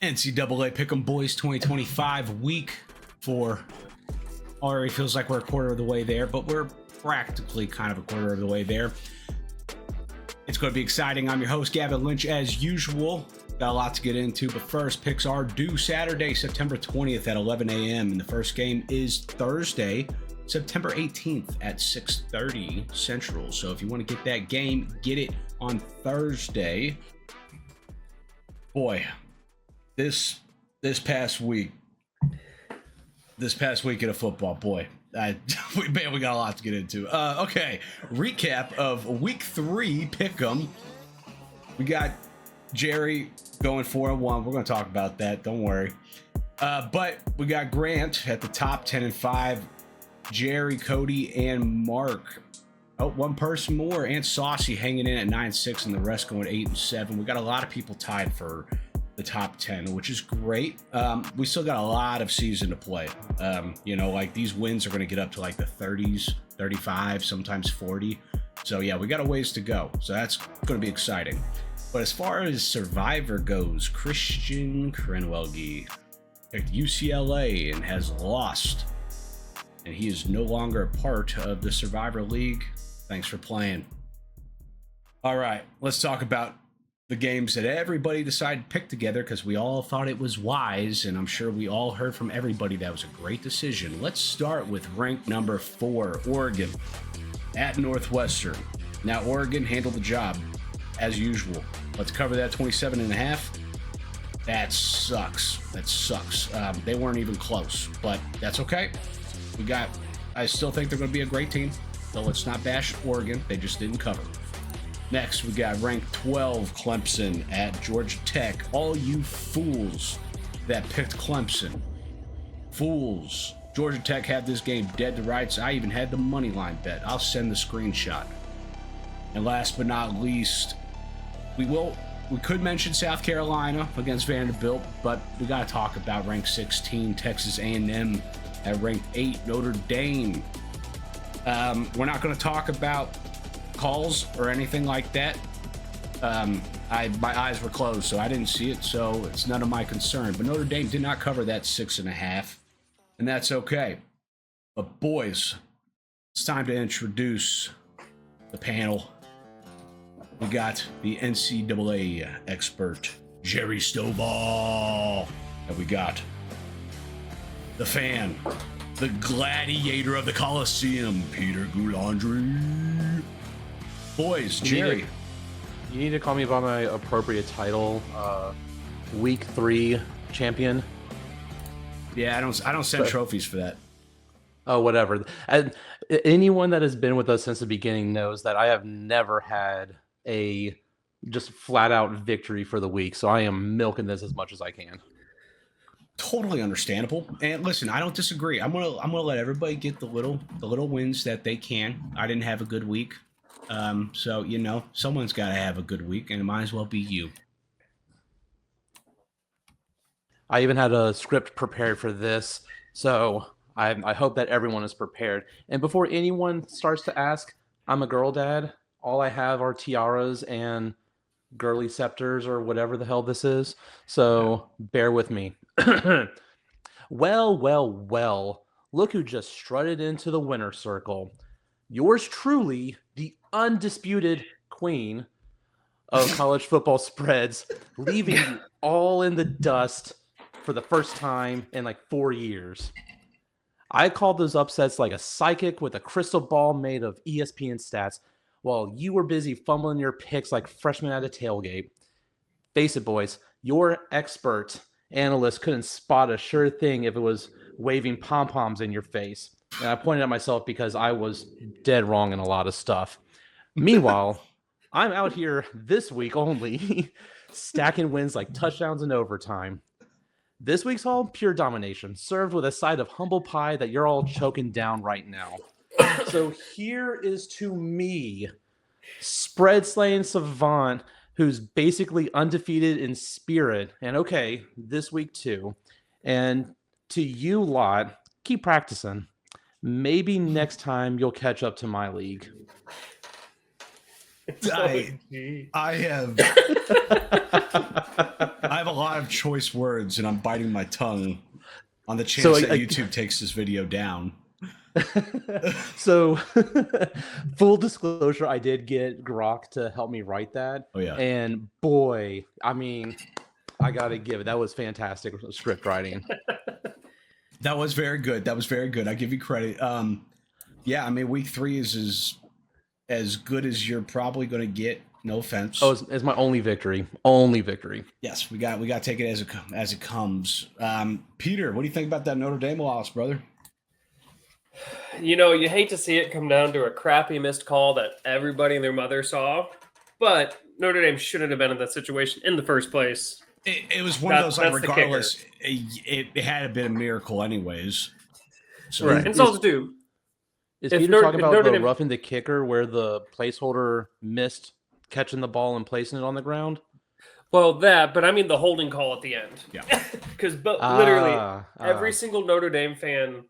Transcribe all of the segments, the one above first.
NCAA Pick'em Boys 2025 week 4. Already feels like we're a quarter of the way there, but we're practically kind of a quarter of the way there. It's going to be exciting. I'm your host, Gavin Lynch, as usual. Got a lot to get into, but first, picks are due Saturday, September 20th at 11 a.m. And the first game is Thursday, September 18th at 6:30 Central. So if you want to get that game, get it on Thursday. Boy, this past week of football, boy, man, we got a lot to get into. Okay, recap of week 3 pick'em. We got Jerry going 4-1. We're going to talk about that. Don't worry. But we got Grant at the top 10-5. Jerry, Cody, and Mark. Oh, one person more. And Saucy hanging in at 9-6, and the rest going 8-7. We got a lot of people tied for the top 10, which is great. We still got a lot of season to play. Like these wins are going to get up to like the 30s, 35, sometimes 40. So yeah, we got a ways to go. So that's going to be exciting. But as far as Survivor goes, Christian Krenwelge picked UCLA and has lost. And he is no longer a part of the Survivor League. Thanks for playing. All right, let's talk about the games that everybody decided to pick together because we all thought it was wise, and I'm sure we all heard from everybody that was a great decision. Let's start with ranked number 4, Oregon, at Northwestern. Now, Oregon handled the job, as usual. Let's cover that 27.5. That sucks. They weren't even close, but that's okay. I still think they're going to be a great team, so let's not bash Oregon. They just didn't cover. Next, we got ranked 12 Clemson at Georgia Tech. All you fools that picked Clemson. Fools. Georgia Tech had this game dead to rights. I even had the money line bet. I'll send the screenshot. And last but not least, we could mention South Carolina against Vanderbilt, but we got to talk about ranked 16 Texas A&M at ranked 8 Notre Dame. We're not going to talk about calls or anything like that. My eyes were closed, so I didn't see it, so it's none of my concern. But Notre Dame did not cover that 6.5, and that's okay. But boys, it's time to introduce the panel. We got the NCAA expert, Jerry Stovall, and we got the fan, the gladiator of the Coliseum, Peter Goulandry. Boys, Jerry. You need to call me by my appropriate title, Week 3 champion. Yeah, I don't send trophies for that. Oh, whatever. And anyone that has been with us since the beginning knows that I have never had a just flat out victory for the week. So I am milking this as much as I can. Totally understandable. And listen, I don't disagree. I'm gonna let everybody get the little wins that they can. I didn't have a good week. So someone's got to have a good week, and it might as well be you. I even had a script prepared for this, so I hope that everyone is prepared. And before anyone starts to ask, I'm a girl dad. All I have are tiaras and girly scepters or whatever the hell this is. So bear with me. Well. Look who just strutted into the winner's circle. Yours truly, the undisputed queen of college football spreads, leaving you all in the dust for the first time in like 4 years. I called those upsets like a psychic with a crystal ball made of ESPN stats while you were busy fumbling your picks like freshmen at a tailgate. Face it, boys, your expert analyst couldn't spot a sure thing if it was waving pom-poms in your face. And I pointed at myself because I was dead wrong in a lot of stuff. Meanwhile, I'm out here this week only, stacking wins like touchdowns in overtime. This week's all pure domination, served with a side of humble pie that you're all choking down right now. So here is to me, spread slaying savant, who's basically undefeated in spirit, and okay, this week too. And to you lot, keep practicing. Maybe next time you'll catch up to my league. I have a lot of choice words, and I'm biting my tongue on the chance that YouTube takes this video down. So, full disclosure, I did get Grok to help me write that. Oh yeah, and boy, I mean, I gotta give it. That was fantastic script writing. That was very good. I give you credit. Yeah, I mean, week 3 is as good as you're probably going to get. No offense. Oh, it's my only victory. Only victory. Yes, we got to take it as it comes. Peter, what do you think about that Notre Dame loss, brother? You know, you hate to see it come down to a crappy missed call that everybody and their mother saw, but Notre Dame shouldn't have been in that situation in the first place. It was one of those, like, regardless, it had been a miracle anyways. So, right. And so too. Is Peter talking about the roughing the kicker where the placeholder missed catching the ball and placing it on the ground? Well, but I mean the holding call at the end. Yeah. Because literally every single Notre Dame fan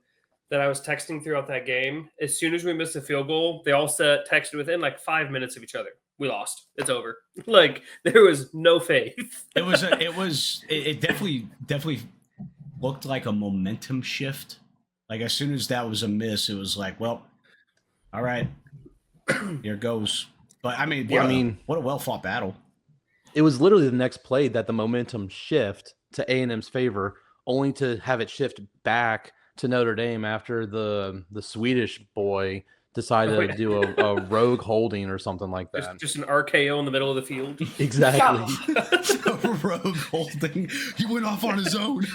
that I was texting throughout that game, as soon as we missed a field goal, they all texted within like 5 minutes of each other. We lost. It's over. Like, there was no faith. It definitely looked like a momentum shift. Like, as soon as that was a miss, it was like, well, all right, here goes. But I mean, what a well-fought battle. It was literally the next play that the momentum shift to A&M's favor, only to have it shift back to Notre Dame after the Swedish boy decided to do a rogue holding or something like that. Just an RKO in the middle of the field. Exactly. A rogue holding. He went off on his own.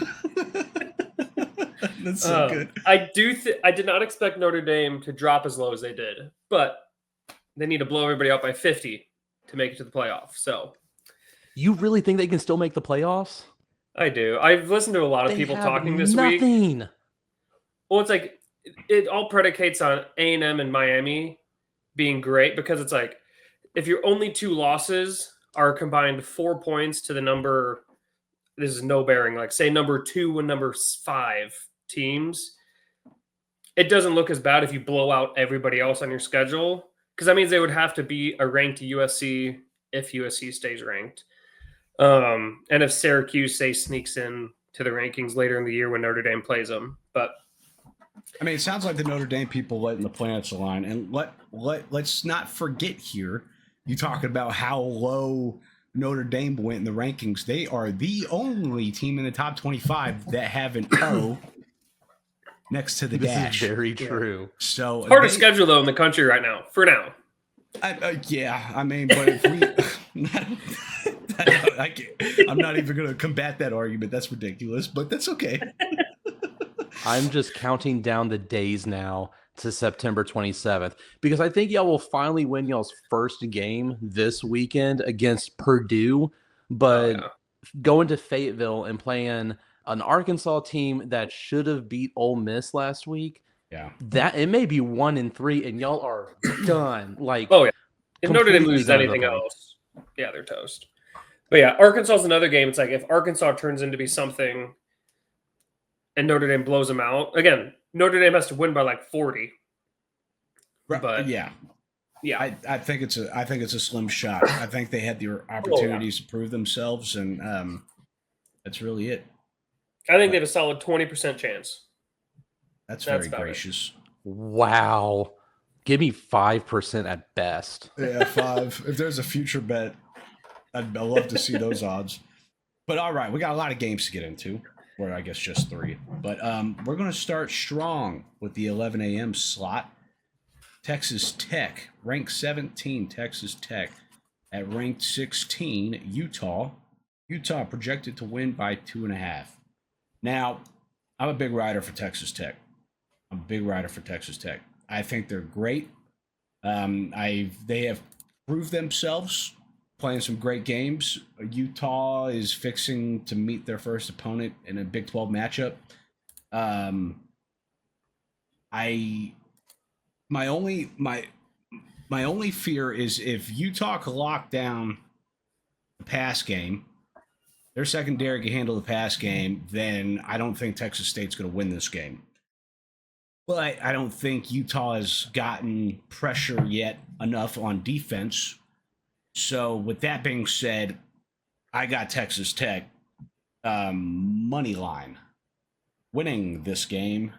That's so good. I did not expect Notre Dame to drop as low as they did, but they need to blow everybody out by 50 to make it to the playoff. So, you really think they can still make the playoffs? I do. I've listened to a lot of people talking this week. Well, it's like it all predicates on A&M and Miami being great, because it's like if your only 2 losses are combined 4 points to the number, this is no bearing, like say number 2 and number 5 teams, it doesn't look as bad if you blow out everybody else on your schedule, because that means they would have to be a ranked USC if USC stays ranked. And if Syracuse, say, sneaks in to the rankings later in the year when Notre Dame plays them. But I mean, it sounds like the Notre Dame people letting the planets align. And let's not forget here, you talking about how low Notre Dame went in the rankings. They are the only team in the top 25 that have an O next to the dash. This is very true. So hardest schedule though in the country right now. For now. Yeah, I mean, but if we, I'm not even going to combat that argument. That's ridiculous, but that's okay. I'm just counting down the days now to September 27th, because I think y'all will finally win y'all's first game this weekend against Purdue, but going to Fayetteville and playing an Arkansas team that should have beat Ole Miss last week. Yeah, that it may be 1-3 and y'all are done. Like, oh yeah, if Notre Dame loses anything else, yeah, they're toast. But yeah, Arkansas is another game. It's like if Arkansas turns into be something and Notre Dame blows them out again, Notre Dame has to win by like 40. Right. But yeah, I think it's a slim shot. I think they had the opportunities to prove themselves, and that's really it. I think they have a solid 20% chance. That's very gracious. Wow. Give me 5% at best. Yeah, 5. If there's a future bet, I'd love to see those odds. But all right, we got a lot of games to get into. Or I guess just 3. But we're going to start strong with the 11 a.m. slot. Texas Tech, ranked 17, Texas Tech at ranked 16, Utah. Utah projected to win by 2.5. Now, I'm a big rider for Texas Tech. I think they're great. They have proved themselves playing some great games. Utah is fixing to meet their first opponent in a Big 12 matchup. My only fear is if Utah can lock down the pass game, their secondary can handle the pass game, then I don't think Texas State's going to win this game. But I don't think Utah has gotten pressure yet enough on defense So with that being said, I got Texas Tech money line winning this game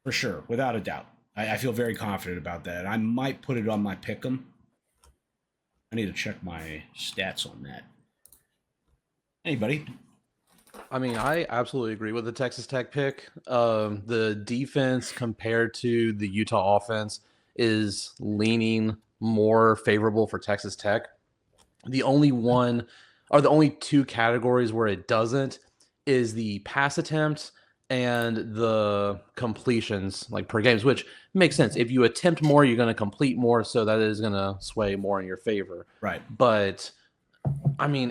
for sure, without a doubt. I feel very confident about that. I might put it on my pick'em. I need to check my stats on that. Anybody? I mean, I absolutely agree with the Texas Tech pick. The defense compared to the Utah offense is leaning more favorable for Texas Tech. The only one, or the only two categories where it doesn't, is the pass attempts and the completions, like per games, which makes sense. If you attempt more, you're going to complete more, so that is going to sway more in your favor. Right. But I mean,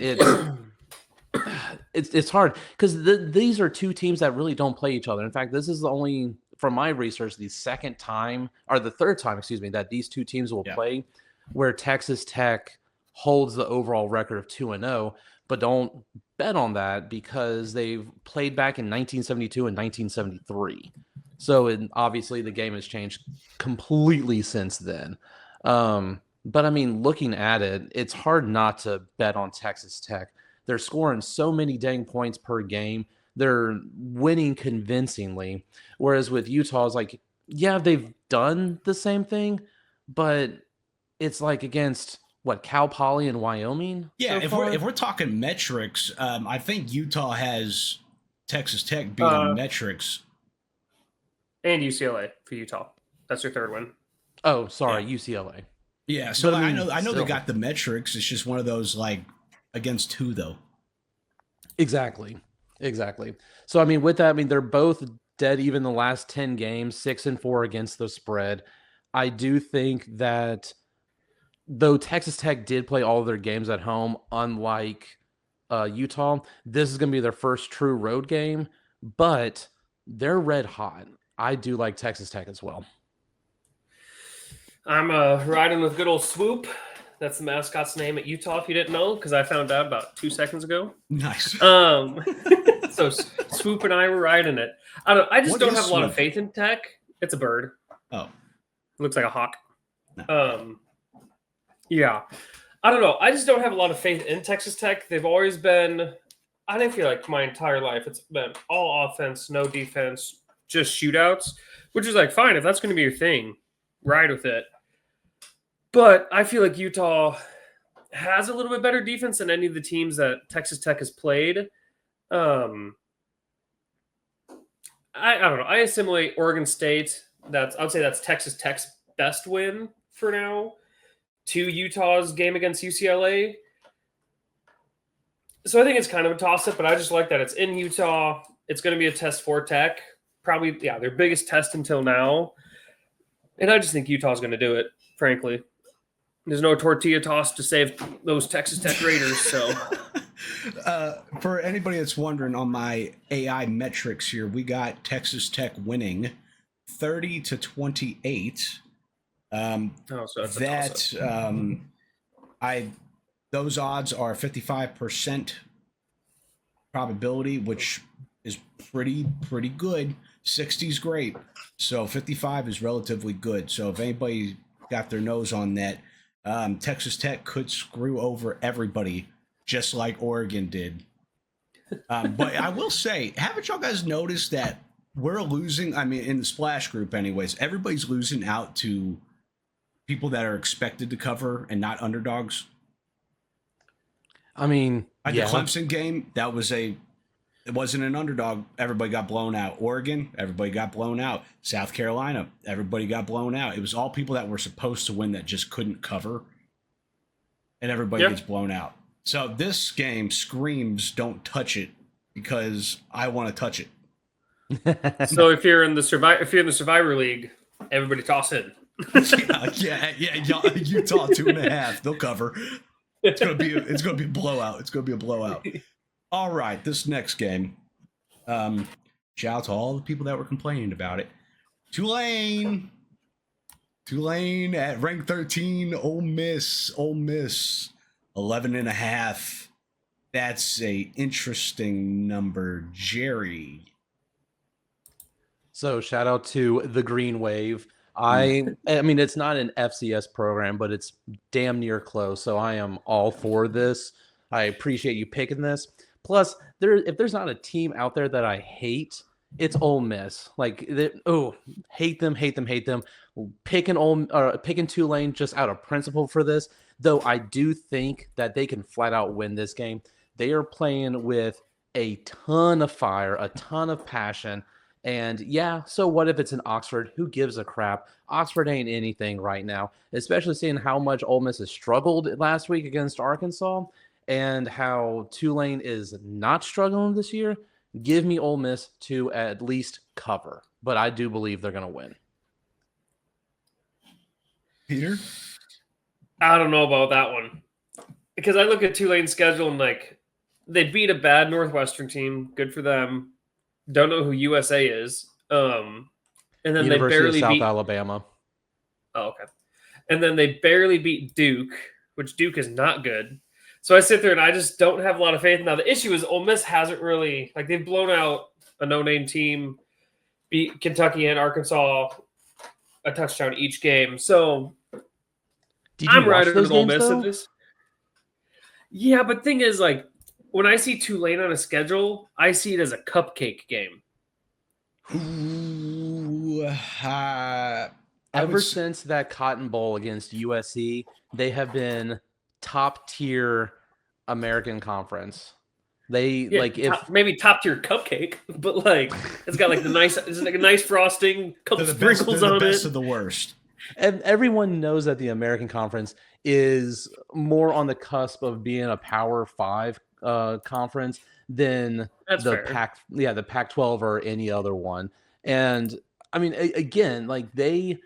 it's hard because these are two teams that really don't play each other. In fact, this is the only, from my research, the second time, or the third time, excuse me, that these two teams will play where Texas Tech holds the overall record of 2-0, but don't bet on that because they've played back in 1972 and 1973. So obviously the game has changed completely since then. But I mean, looking at it, it's hard not to bet on Texas Tech. They're scoring so many dang points per game. They're winning convincingly. Whereas with Utah, it's like, yeah, they've done the same thing, but it's like against what, Cal Poly and Wyoming? Yeah, so if we're talking metrics, I think Utah has Texas Tech beat on metrics. And UCLA for Utah. That's your third one. Oh, sorry, UCLA. Yeah, so I know they got the metrics. It's just one of those like against who though. Exactly. So I mean, with that, I mean they're both dead even the last 10 games, 6-4 against the spread. I do think that though Texas Tech did play all of their games at home, unlike Utah, this is going to be their first true road game, but they're red hot. I do like Texas Tech as well. I'm riding with good old Swoop. That's the mascot's name at Utah, if you didn't know, because I found out about 2 seconds ago. Nice. So Swoop and I were riding it. I just don't have a lot of faith in Tech. It's a bird. Oh. It looks like a hawk. No. Yeah. I don't know. I just don't have a lot of faith in Texas Tech. They've always been, I didn't feel like my entire life, it's been all offense, no defense, just shootouts, which is like, fine, if that's going to be your thing, ride with it. But I feel like Utah has a little bit better defense than any of the teams that Texas Tech has played. I don't know. I assimilate Oregon State. I would say that's Texas Tech's best win for now to Utah's game against UCLA. So I think it's kind of a toss-up, but I just like that it's in Utah. It's going to be a test for Tech. Probably, their biggest test until now. And I just think Utah's going to do it, frankly. There's no tortilla toss to save those Texas Tech Raiders, so... For anybody that's wondering, on my AI metrics here, we got Texas Tech winning 30-28. So that's those odds are 55% probability, which is pretty good. 60 is great, so 55 is relatively good. So if anybody got their nose on that, Texas Tech could screw over everybody, just like Oregon did. But I will say, haven't y'all guys noticed that we're losing? I mean, in the Splash group, anyways, everybody's losing out to people that are expected to cover and not underdogs. I mean, the Clemson game, it wasn't an underdog. Everybody got blown out. Oregon, everybody got blown out. South Carolina, everybody got blown out. It was all people that were supposed to win that just couldn't cover, and everybody gets blown out. So this game screams, "Don't touch it," because I want to touch it. So if you're in the Survivor League, everybody toss in. yeah. Utah 2.5. They'll cover. It's gonna be a blowout. It's gonna be a blowout. All right, this next game. Shout out to all the people that were complaining about it. Tulane at rank 13. Ole Miss 11.5. That's a interesting number, Jerry. So shout out to the Green Wave I mean, it's not an FCS program, but it's damn near close. So I am all for this. I appreciate you picking this. Plus, if there's not a team out there that I hate, it's Ole Miss. Like, hate them, hate them, hate them. Picking Tulane just out of principle for this. Though I do think that they can flat out win this game. They are playing with a ton of fire, a ton of passion. And yeah, so what if it's in Oxford? Who gives a crap? Oxford ain't anything right now, especially seeing how much Ole Miss has struggled last week against Arkansas and how Tulane is not struggling this year. Give me Ole Miss to at least cover, but I do believe they're going to win. Peter? I don't know about that one because I look at Tulane's schedule and like they beat a bad Northwestern team. Good for them. Don't know who USA is. And then University they barely of South beat Alabama. Oh, okay. And then they barely beat Duke, which Duke is not good. So I sit there and I just don't have a lot of faith. Now the issue is Ole Miss hasn't really they've blown out a no-name team, beat Kentucky and Arkansas a touchdown each game. So I'm riding with Ole Miss at this. Yeah, but thing is, when I see Tulane on a schedule, I see it as a cupcake game. Ever since that Cotton Bowl against USC, they have been top tier American Conference. Maybe top tier cupcake, but it's got a nice frosting, couple sprinkles on it. The best of the worst. And everyone knows that the American Conference is more on the cusp of being a Power 5 conference than the Pac-12 or any other one. And I mean, again, they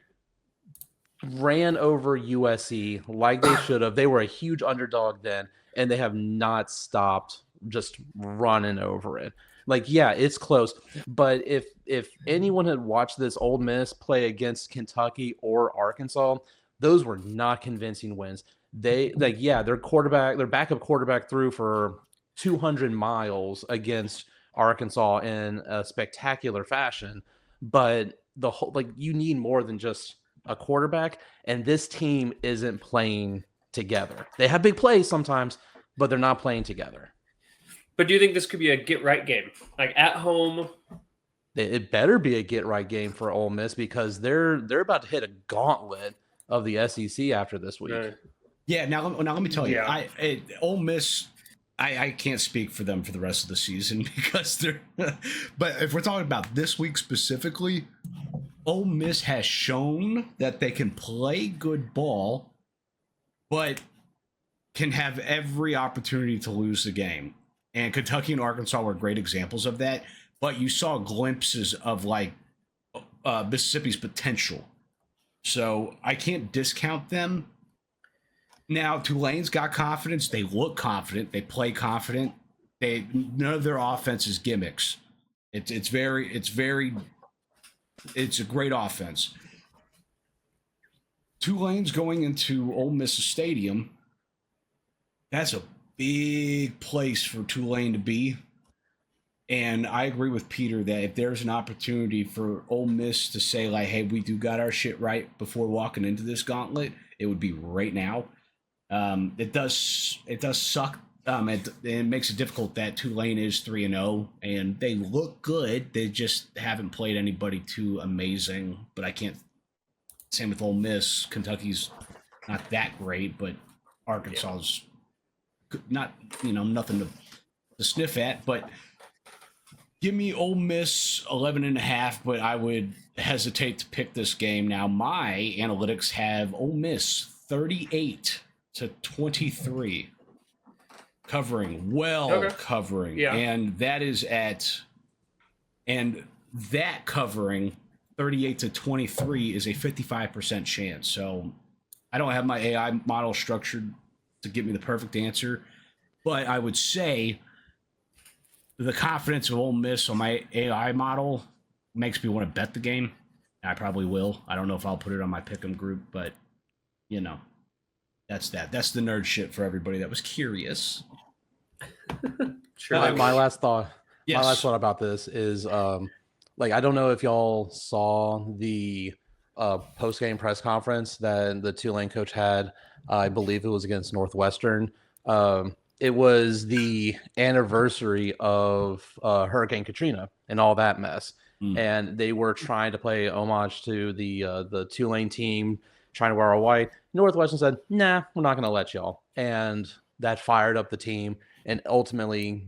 ran over USC like they should have. They were a huge underdog then, and they have not stopped just running over it. It's close, but if anyone had watched this Ole Miss play against Kentucky or Arkansas, those were not convincing wins. Their backup quarterback threw for 200 miles against Arkansas in a spectacular fashion, but the whole you need more than just a quarterback, and this team isn't playing together. They have big plays sometimes, but they're not playing together. But do you think this could be a get-right game? At home? It better be a get-right game for Ole Miss because they're about to hit a gauntlet of the SEC after this week. Right. Yeah, now let me tell you. Ole Miss, I can't speak for them for the rest of the season because they're – but if we're talking about this week specifically, Ole Miss has shown that they can play good ball but can have every opportunity to lose the game. And Kentucky and Arkansas were great examples of that. But you saw glimpses of Mississippi's potential. So I can't discount them. Now, Tulane's got confidence. They look confident. They play confident. None of their offense is gimmicks. It's a great offense. Tulane's going into Ole Miss Stadium. That's a big place for Tulane to be. And I agree with Peter that if there's an opportunity for Ole Miss to say, hey, we do got our shit right before walking into this gauntlet, it would be right now. It does suck. It makes it difficult that Tulane is 3-0, and they look good. They just haven't played anybody too amazing. But I can't. Same with Ole Miss. Kentucky's not that great, but Arkansas's not, nothing to sniff at. But give me Ole Miss 11.5, but I would hesitate to pick this game. Now, my analytics have Ole Miss 38-23. Covering. Yeah. And that is that covering 38-23 is a 55% chance. So I don't have my AI model structured to give me the perfect answer, but I would say the confidence of Ole Miss on my AI model makes me want to bet the game. I probably will. I don't know if I'll put it on my pick'em group, but that's that. That's the nerd shit for everybody that was curious. Sure. My last thought. Yes. My last thought about this is, I don't know if y'all saw the post-game press conference that the Tulane coach had. I believe it was against Northwestern. It was the anniversary of Hurricane Katrina and all that mess. And they were trying to play homage to the Tulane team, trying to wear all white. Northwestern said, nah, we're not going to let y'all. And that fired up the team and ultimately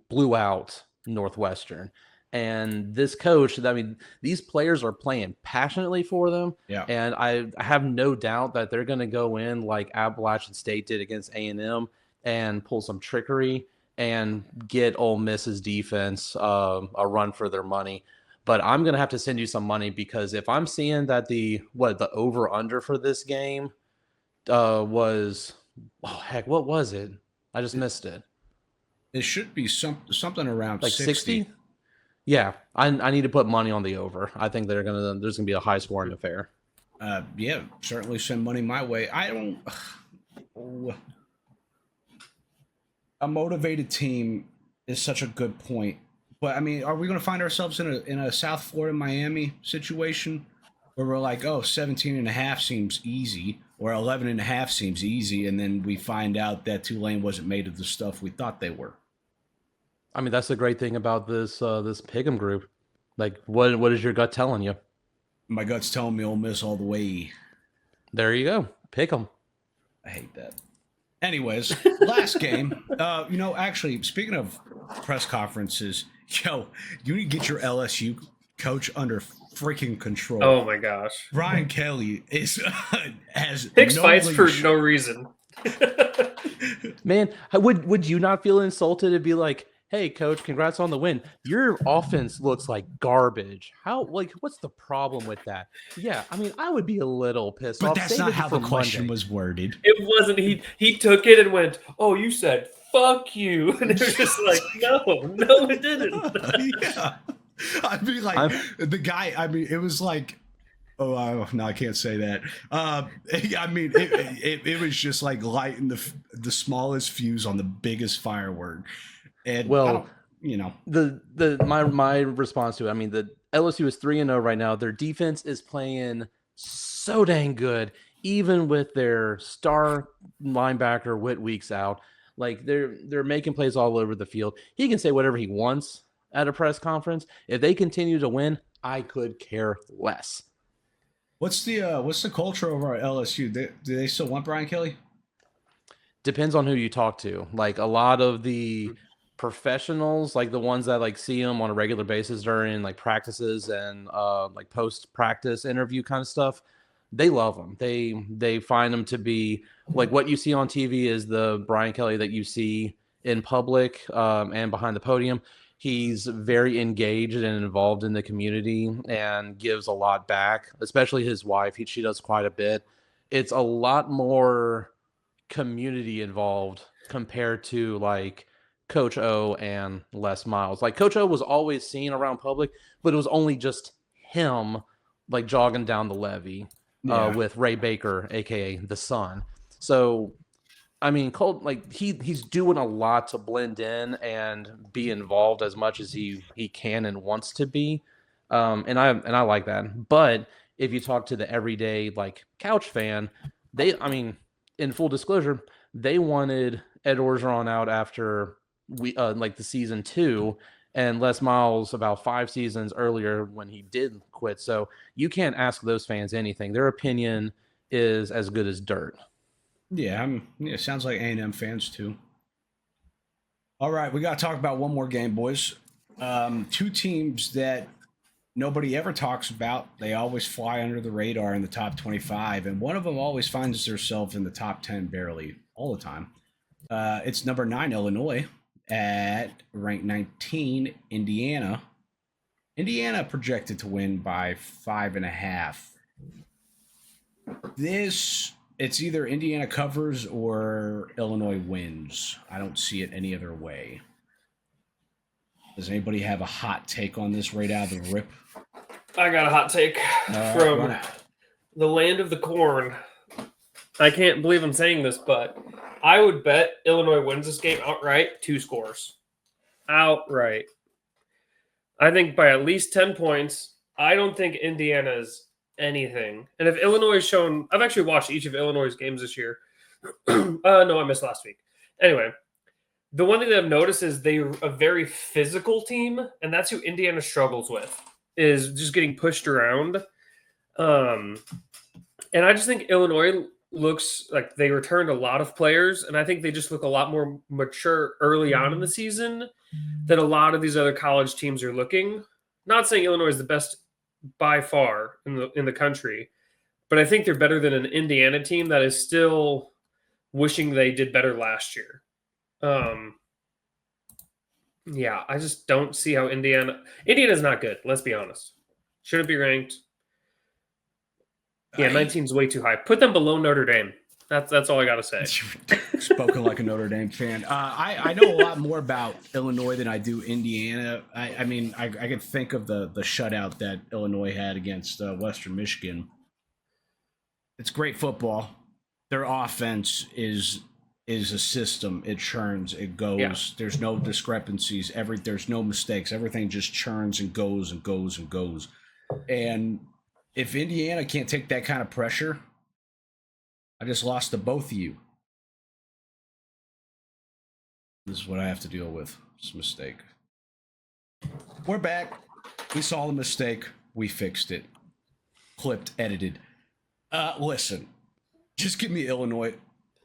blew out Northwestern. And this coach, I mean, these players are playing passionately for them. Yeah. And I have no doubt that they're going to go in like Appalachian State did against A&M and pull some trickery and get Ole Miss's defense a run for their money. But I'm going to have to send you some money because if I'm seeing that the over-under for this game was, what was it? I just missed it. It should be something around like 60. Yeah, I need to put money on the over. I think there's gonna be a high scoring affair. Yeah, certainly send money my way. I don't. A motivated team is such a good point, but I mean, are we going to find ourselves in a South Florida Miami situation where we're like, oh, 17.5 seems easy, or 11.5 seems easy, and then we find out that Tulane wasn't made of the stuff we thought they were? I mean, that's the great thing about this Pick'em group. Like, what is your gut telling you? My gut's telling me Ole Miss all the way. There you go. Pick 'em. I hate that. Anyways, last game. Actually, speaking of press conferences, you need to get your LSU coach under freaking control. Oh my gosh, Brian Kelly has picks no fights leash. for no reason. Man, would you not feel insulted to be like, hey, coach, congrats on the win. Your offense looks like garbage. What's the problem with that? Yeah, I mean, I would be a little pissed off. But that's not how the question was worded. It wasn't. He took it and went, oh, you said, fuck you. And it was just like, no, it didn't. Yeah. I mean, like, the guy, I mean, it was like, oh, no, I can't say that. I mean, it was just like lighting the smallest fuse on the biggest firework. And well, my response to it, I mean, the LSU is 3-0 right now. Their defense is playing so dang good, even with their star linebacker Whit Weeks out. Like they're making plays all over the field. He can say whatever he wants at a press conference. If they continue to win, I could care less. What's the culture over at LSU? Do they still want Brian Kelly? Depends on who you talk to. Like a lot of the professionals, like the ones that like see him on a regular basis during like practices and like post practice interview kind of stuff, they love him. They find him to be like what you see on TV is the Brian Kelly that you see in public and behind the podium. He's very engaged and involved in the community and gives a lot back, especially his wife. She does quite a bit. It's a lot more community involved compared to like Coach O and Les Miles. Like Coach O was always seen around public, but it was only just him like jogging down the levee with Ray Baker, aka the Son. So I mean, Colt, like he's doing a lot to blend in and be involved as much as he can and wants to be, and I like that. But if you talk to the everyday like couch fan, in full disclosure, they wanted Ed Orgeron out after like the season 2, and Les Miles about 5 seasons earlier when he did quit. So you can't ask those fans anything. Their opinion is as good as dirt. Yeah, it sounds like A&M fans too. All right, we got to talk about one more game, boys. 2 teams that nobody ever talks about. They always fly under the radar in the top 25, and one of them always finds themselves in the top 10 barely all the time. It's number 9, Illinois, at ranked 19, Indiana. Indiana projected to win by 5.5. It's either Indiana covers or Illinois wins. I don't see it any other way. Does anybody have a hot take on this right out of the rip? I got a hot take from the land of the corn. I can't believe I'm saying this, but I would bet Illinois wins this game outright, 2 scores. Outright. I think by at least 10 points. I don't think Indiana's anything. And if Illinois is shown, I've actually watched each of Illinois' games this year. No, I missed last week. Anyway, the one thing that I've noticed is they're a very physical team, and that's who Indiana struggles with, is just getting pushed around. And I just think Illinois looks like they returned a lot of players, and I think they just look a lot more mature early on in the season than a lot of these other college teams are looking. Not saying Illinois is the best by far in the country, but I think they're better than an Indiana team that is still wishing they did better last year. Yeah, I just don't see how Indiana's not good. Let's be honest. Shouldn't be ranked. Yeah, 19 is way too high. Put them below Notre Dame. That's all I got to say. Spoken like a Notre Dame fan. I know a lot more about Illinois than I do Indiana. I mean, I can think of the shutout that Illinois had against Western Michigan. It's great football. Their offense is a system. It churns. It goes. Yeah. There's no discrepancies. There's no mistakes. Everything just churns and goes and goes and goes. And if Indiana can't take that kind of pressure, I just lost to both of you. This is what I have to deal with. It's a mistake. We're back. We saw the mistake. We fixed it. Clipped, edited. Listen, just give me Illinois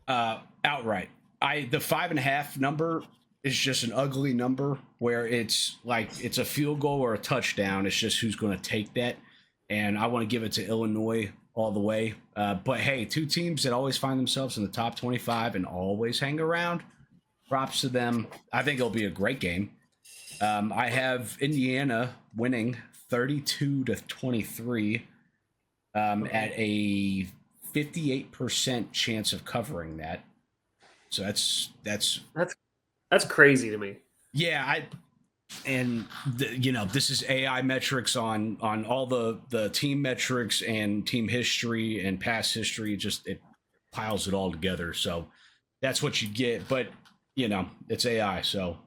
outright. The 5.5 number is just an ugly number where it's like it's a field goal or a touchdown. It's just who's going to take that. And I want to give it to Illinois all the way. But hey, two teams that always find themselves in the top 25 and always hang around. Props to them. I think it'll be a great game. I have Indiana winning 32-23 at a 58% chance of covering that. So that's crazy to me. Yeah, this is AI metrics on all the team metrics and team history and past history. Just it piles it all together. So that's what you get. But it's AI. So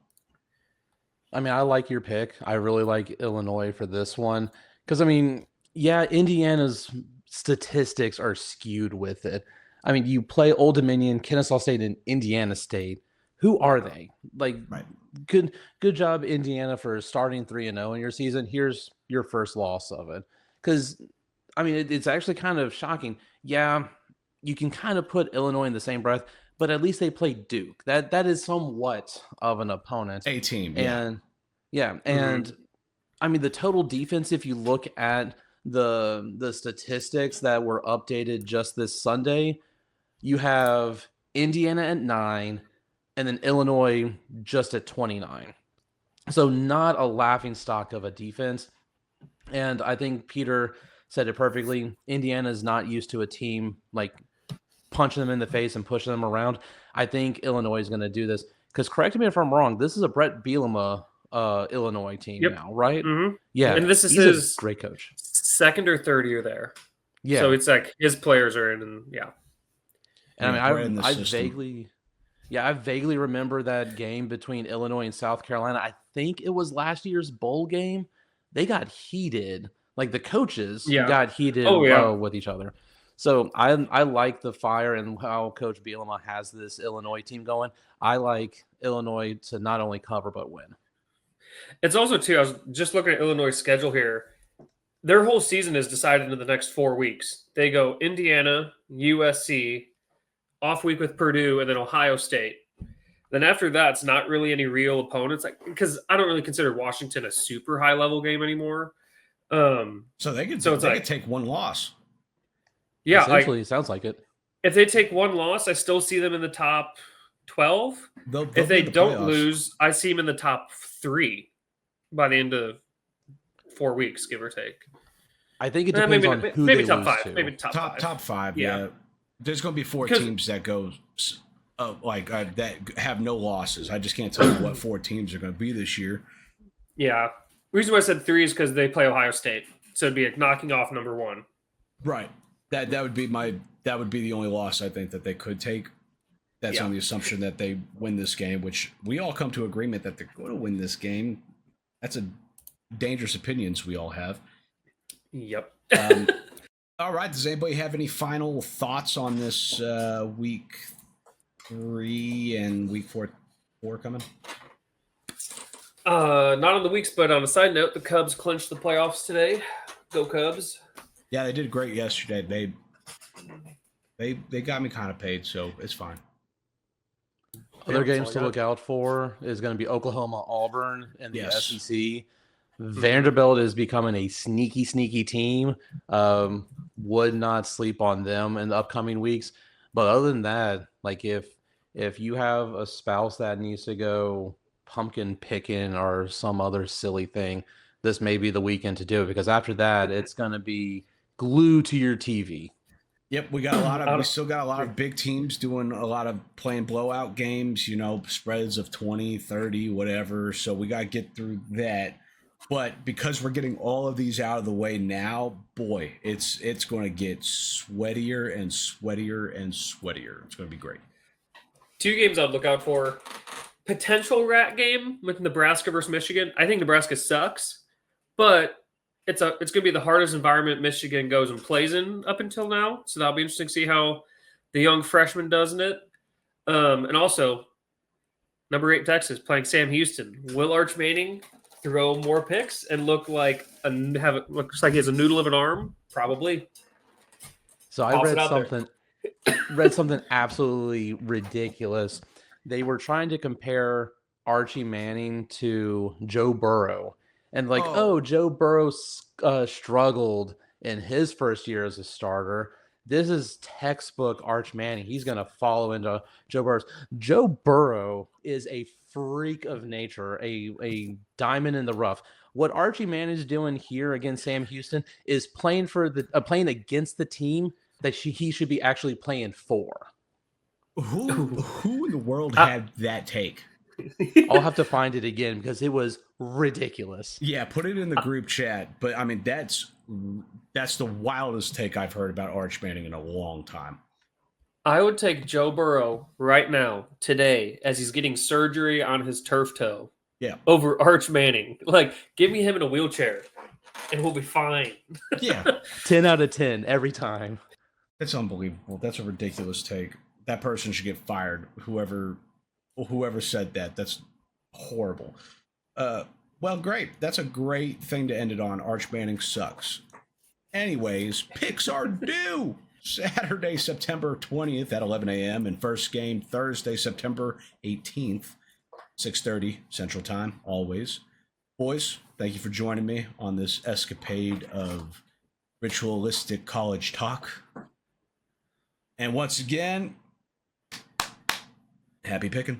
I mean, I like your pick. I really like Illinois for this one because Indiana's statistics are skewed with it. I mean, you play Old Dominion, Kennesaw State, and Indiana State. Who are they? Like, right. Good job, Indiana, for starting 3-0 in your season. Here's your first loss of it. Because, I mean, it's actually kind of shocking. Yeah, you can kind of put Illinois in the same breath, but at least they played Duke. That is somewhat of an opponent. A team, yeah. And I mean, the total defense, if you look at the statistics that were updated just this Sunday, you have Indiana at 9 and then Illinois just at 29. So not a laughing stock of a defense. And I think Peter said it perfectly. Indiana is not used to a team like punching them in the face and pushing them around. I think Illinois is going to do this. Because correct me if I'm wrong, this is a Brett Bielema Illinois team now, right? Mm-hmm. Yeah. And this is his great coach. Second or third year there. Yeah. So it's like his players are in, and yeah. And I mean, I vaguely remember that game between Illinois and South Carolina. I think it was last year's bowl game. They got heated. Like the coaches got heated with each other. So I like the fire and how Coach Bielema has this Illinois team going. I like Illinois to not only cover but win. It's also, too, I was just looking at Illinois' schedule here. Their whole season is decided in the next 4 weeks. They go Indiana, USC, off week with Purdue, and then Ohio State. Then after that, it's not really any real opponents. Because I don't really consider Washington a super high-level game anymore. So they could take one loss. Yeah. Essentially, it sounds like it. If they take one loss, I still see them in the top 12. If they don't lose, I see them in the top 3 by the end of 4 weeks, give or take. I think it depends on who they top lose 5. to. Maybe top 5. Yeah. There's going to be 4 teams that go that have no losses. I just can't tell you what 4 teams are going to be this year. Yeah. The reason why I said 3 is because they play Ohio State, so it'd be like knocking off number 1. Right. That would be the only loss I think that they could take. That's on the assumption that they win this game, which we all come to agreement that they're going to win this game. That's a dangerous opinions we all have. Yep. All right. Does anybody have any final thoughts on this week 3 and week 4 coming? Not on the weeks, but on a side note, the Cubs clinched the playoffs today. Go Cubs! Yeah, they did great yesterday. They got me kind of paid, so it's fine. Other games to look out for is going to be Oklahoma, Auburn, and the SEC. Vanderbilt is becoming a sneaky team. Would not sleep on them in the upcoming weeks. But other than that, like if you have a spouse that needs to go pumpkin picking or some other silly thing, this may be the weekend to do it, because after that, it's going to be glued to your TV. Yep, we still got a lot of big teams doing a lot of playing blowout games, spreads of 20, 30, whatever. So we got to get through that. But because we're getting all of these out of the way now, boy, it's going to get sweatier and sweatier and sweatier. It's going to be great. 2 games I'd look out for. Potential rat game with Nebraska versus Michigan. I think Nebraska sucks, but it's going to be the hardest environment Michigan goes and plays in up until now. So that'll be interesting to see how the young freshman does in it. And also, number 8 Texas playing Sam Houston. Will Arch Manning throw more picks and looks like he has a noodle of an arm? Probably. So I read something absolutely ridiculous. They were trying to compare Archie Manning to Joe Burrow. And Joe Burrow struggled in his first year as a starter. This is textbook Arch Manning. He's going to follow into Joe Burrow. Joe Burrow is a freak of nature, a diamond in the rough. What Archie Manning is doing here against Sam Houston is playing against the team that he should be actually playing for. Who in the world had that take? I'll have to find it again because it was ridiculous. Yeah, put it in the group chat. But I mean, that's the wildest take I've heard about Arch Manning in a long time. I would take Joe Burrow right now, today, as he's getting surgery on his turf toe. Yeah. Over Arch Manning. Like, give me him in a wheelchair, and we'll be fine. Yeah. 10 out of 10 every time. That's unbelievable. That's a ridiculous take. That person should get fired. Whoever said that. That's horrible. Well, great. That's a great thing to end it on. Arch Manning sucks. Anyways, picks are due. Saturday, September 20th at 11 a.m. and first game Thursday, September 18th, 6:30 Central Time, always. Boys, thank you for joining me on this escapade of ritualistic college talk. And once again, happy picking.